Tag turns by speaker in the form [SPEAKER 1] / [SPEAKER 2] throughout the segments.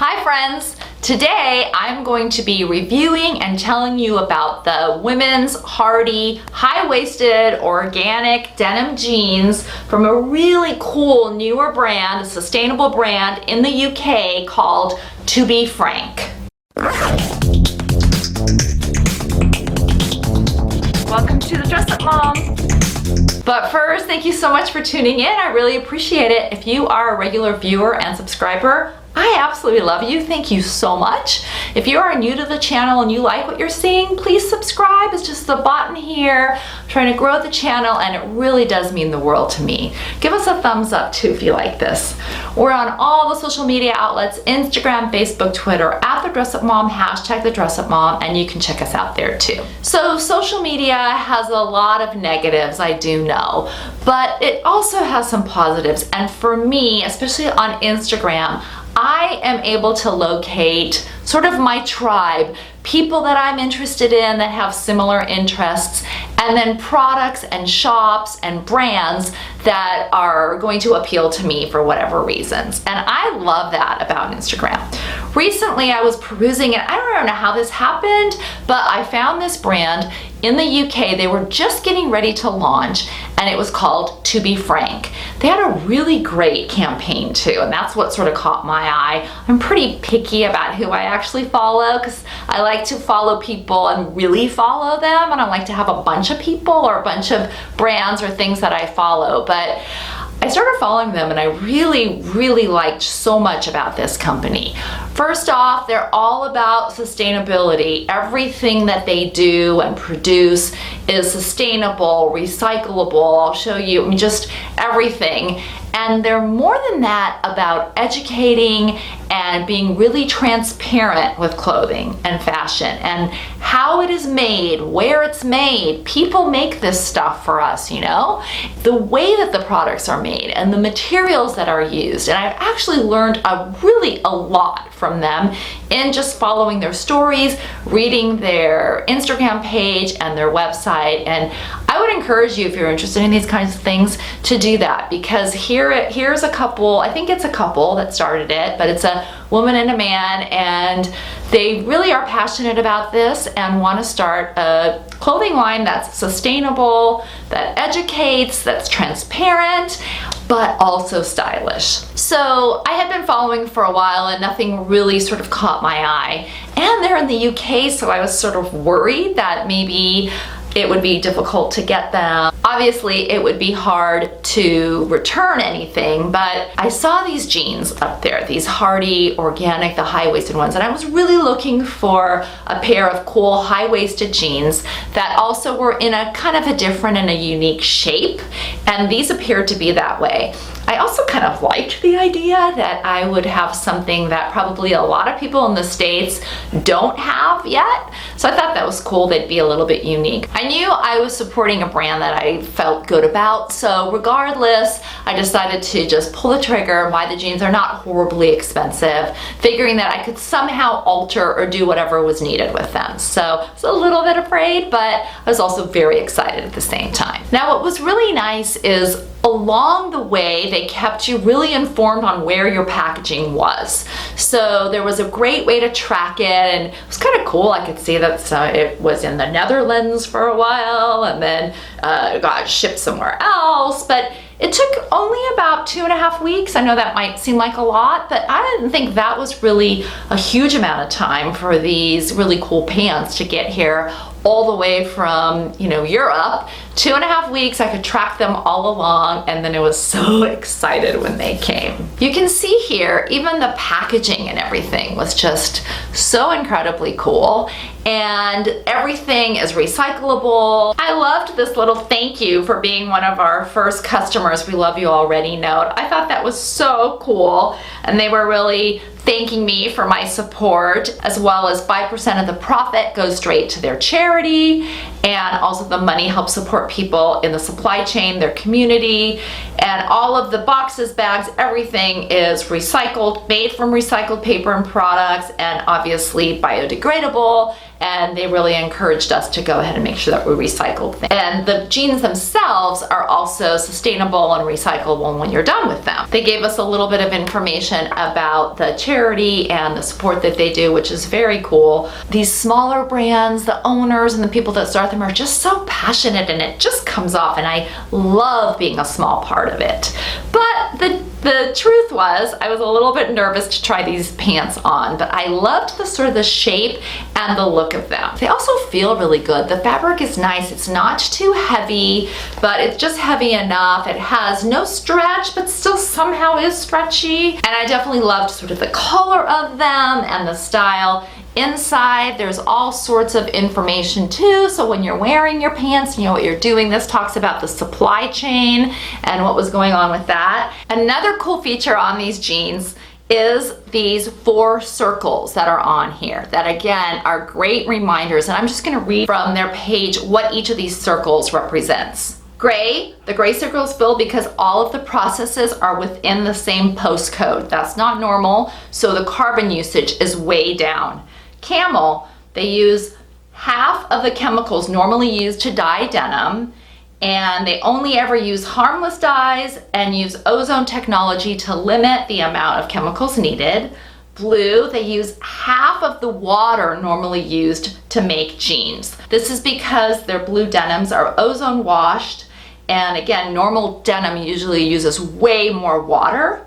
[SPEAKER 1] Hi friends! Today I'm going to be reviewing and telling you about the women's Hardy high-waisted organic denim jeans from a really cool newer brand, a sustainable brand in the UK called To Be Frank. Welcome to the Dress Up Mom! But first, thank you so much for tuning in. I really appreciate it. If you are a regular viewer and subscriber, I absolutely love you. Thank you so much. If you are new to the channel and you like what you're seeing, please subscribe. It's just the button here. I'm trying to grow the channel and it really does mean the world to me. Give us a thumbs up too if you like this. We're on all the social media outlets, Instagram, Facebook, Twitter, at The Dress Up Mom, hashtag The Dress Up Mom, and you can check us out there too. So social media has a lot of negatives, I do know, but it also has some positives. And for me, especially on Instagram, I am able to locate sort of my tribe, people that I'm interested in that have similar interests, and then products and shops and brands that are going to appeal to me for whatever reasons. And I love that about Instagram. Recently I was perusing it. I don't know how this happened, but I found this brand in the UK. They were just getting ready to launch and it was called To Be Frank. They had a really great campaign too, and that's what sort of caught my eye. I'm pretty picky about who I actually follow because I like to follow people and really follow them, and I like to have a bunch of people or a bunch of brands or things that I follow. But I started following them and I really liked so much about this company. First off, they're all about sustainability. Everything that they do and produce is sustainable, recyclable. I'll show you, I mean, just everything. And they're more than that about educating and being really transparent with clothing and fashion and how it is made, where it's made. People make this stuff for us, you know? The way that the products are made and the materials that are used. And I've actually learned a lot from them in just following their stories, reading their Instagram page and their website. And I would encourage you, if you're interested in these kinds of things, to do that, because here's a couple, I think it's a couple that started it, but it's a woman and a man, and they really are passionate about this and want to start a clothing line that's sustainable, that educates, that's transparent, but also stylish. So I had been following for a while and nothing really sort of caught my eye. And they're in the UK, so I was sort of worried that maybe it would be difficult to get them. Obviously, it would be hard to return anything, but I saw these jeans up there, these Hardy organic, the high-waisted ones, and I was really looking for a pair of cool high-waisted jeans that also were in a kind of a different and a unique shape, and these appeared to be that way. I also kind of liked the idea that I would have something that probably a lot of people in the States don't have yet. So I thought that was cool. They'd be a little bit unique. I knew I was supporting a brand that I felt good about. So regardless, I decided to just pull the trigger, buy the jeans. They're not horribly expensive, figuring that I could somehow alter or do whatever was needed with them. So I was a little bit afraid, but I was also very excited at the same time. Now, what was really nice is along the way, they kept you really informed on where your packaging was. So there was a great way to track it, and it was kind of cool. I could see that it was in the Netherlands for a while, and then it got shipped somewhere else, but it took only about 2.5 weeks. I know that might seem like a lot, but I didn't think that was really a huge amount of time for these really cool pants to get here all the way from, you know, Europe. 2.5 weeks, I could track them all along, and then I was so excited when they came. You can see here, even the packaging and everything was just so incredibly cool, and everything is recyclable. I loved this little thank you for being one of our first customers. We love you already note. I thought that was so cool, and they were really thanking me for my support, as well as 5% of the profit goes straight to their charity, and also the money helps support people in the supply chain, their community, and all of the boxes, bags, everything is recycled, made from recycled paper and products, and obviously biodegradable and they really encouraged us to go ahead and make sure that we recycled things. And the jeans themselves are also sustainable and recyclable when you're done with them. They gave us a little bit of information about the charity and the support that they do, which is very cool. These smaller brands, the owners and the people that start them are just so passionate, and it just comes off, and I love being a small part of it. But the truth was, I was a little bit nervous to try these pants on, but I loved the sort of the shape and the look of them. They also feel really good. The fabric is nice. It's not too heavy, but it's just heavy enough. It has no stretch, but still somehow is stretchy. And I definitely loved sort of the color of them and the style. Inside, there's all sorts of information too, so when you're wearing your pants, you know what you're doing. This talks about the supply chain and what was going on with that. Another cool feature on these jeans is these 4 circles that are on here that again are great reminders, and I'm just going to read from their page what each of these circles represents. Gray, the gray circle is filled because all of the processes are within the same postcode. That's not normal, so the carbon usage is way down. Camel, they use half of the chemicals normally used to dye denim, and they only ever use harmless dyes and use ozone technology to limit the amount of chemicals needed. Blue, they use half of the water normally used to make jeans. This is because their blue denims are ozone washed, and again, normal denim usually uses way more water.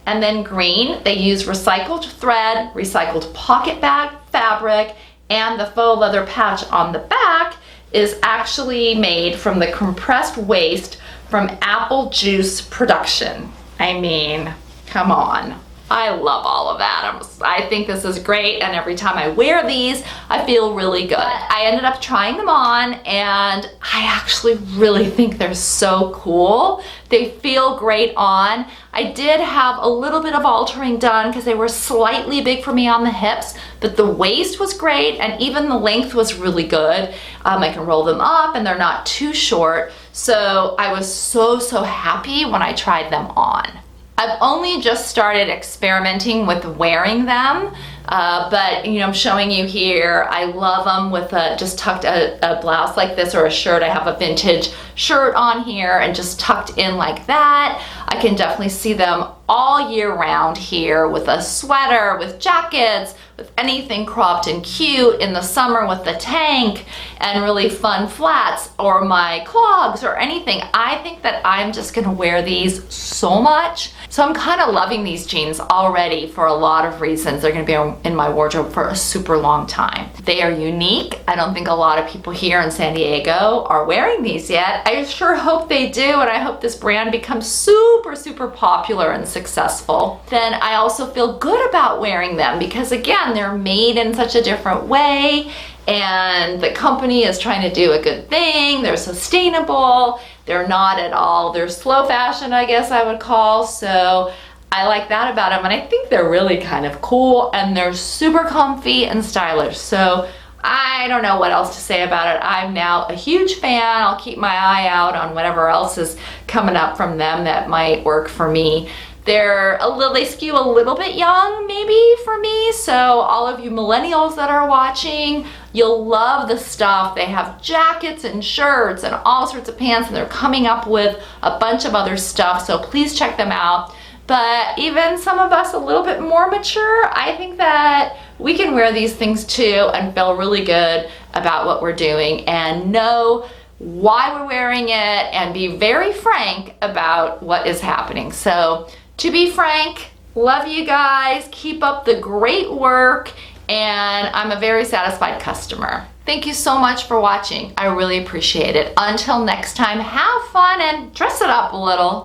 [SPEAKER 1] And then green, they use recycled thread, recycled pocket bag fabric, and the faux leather patch on the back is actually made from the compressed waste from apple juice production. I mean, come on. I love all of that. I think this is great, and every time I wear these, I feel really good. I ended up trying them on, and I actually really think they're so cool. They feel great on. I did have a little bit of altering done because they were slightly big for me on the hips, but the waist was great, and even the length was really good. I can roll them up, and they're not too short, so I was so happy when I tried them on. I've only just started experimenting with wearing them, but you know, I'm showing you here. I love them with just tucked a blouse like this or a shirt. I have a vintage shirt on here and just tucked in like that. I can definitely see them all year round here with a sweater, with jackets, with anything cropped and cute, in the summer with the tank and really fun flats or my clogs or anything. I think that I'm just gonna wear these so much. So I'm kind of loving these jeans already for a lot of reasons. They're gonna be in my wardrobe for a super long time. They are unique. I don't think a lot of people here in San Diego are wearing these yet. I sure hope they do, and I hope this brand becomes super popular and successful. Then I also feel good about wearing them because again, they're made in such a different way, and the company is trying to do a good thing. They're sustainable. They're not at all, they're slow fashion, I guess I would call. So I like that about them, and I think they're really kind of cool, and they're super comfy and stylish. So I don't know what else to say about it. I'm now a huge fan. I'll keep my eye out on whatever else is coming up from them that might work for me. They skew a little bit young maybe for me, so all of you millennials that are watching, you'll love the stuff. They have jackets and shirts and all sorts of pants, and they're coming up with a bunch of other stuff, so please check them out. But even some of us a little bit more mature, I think that we can wear these things too and feel really good about what we're doing and know why we're wearing it and be very frank about what is happening. So to be frank, love you guys, keep up the great work, and I'm a very satisfied customer. Thank you so much for watching. I really appreciate it. Until next time, have fun and dress it up a little.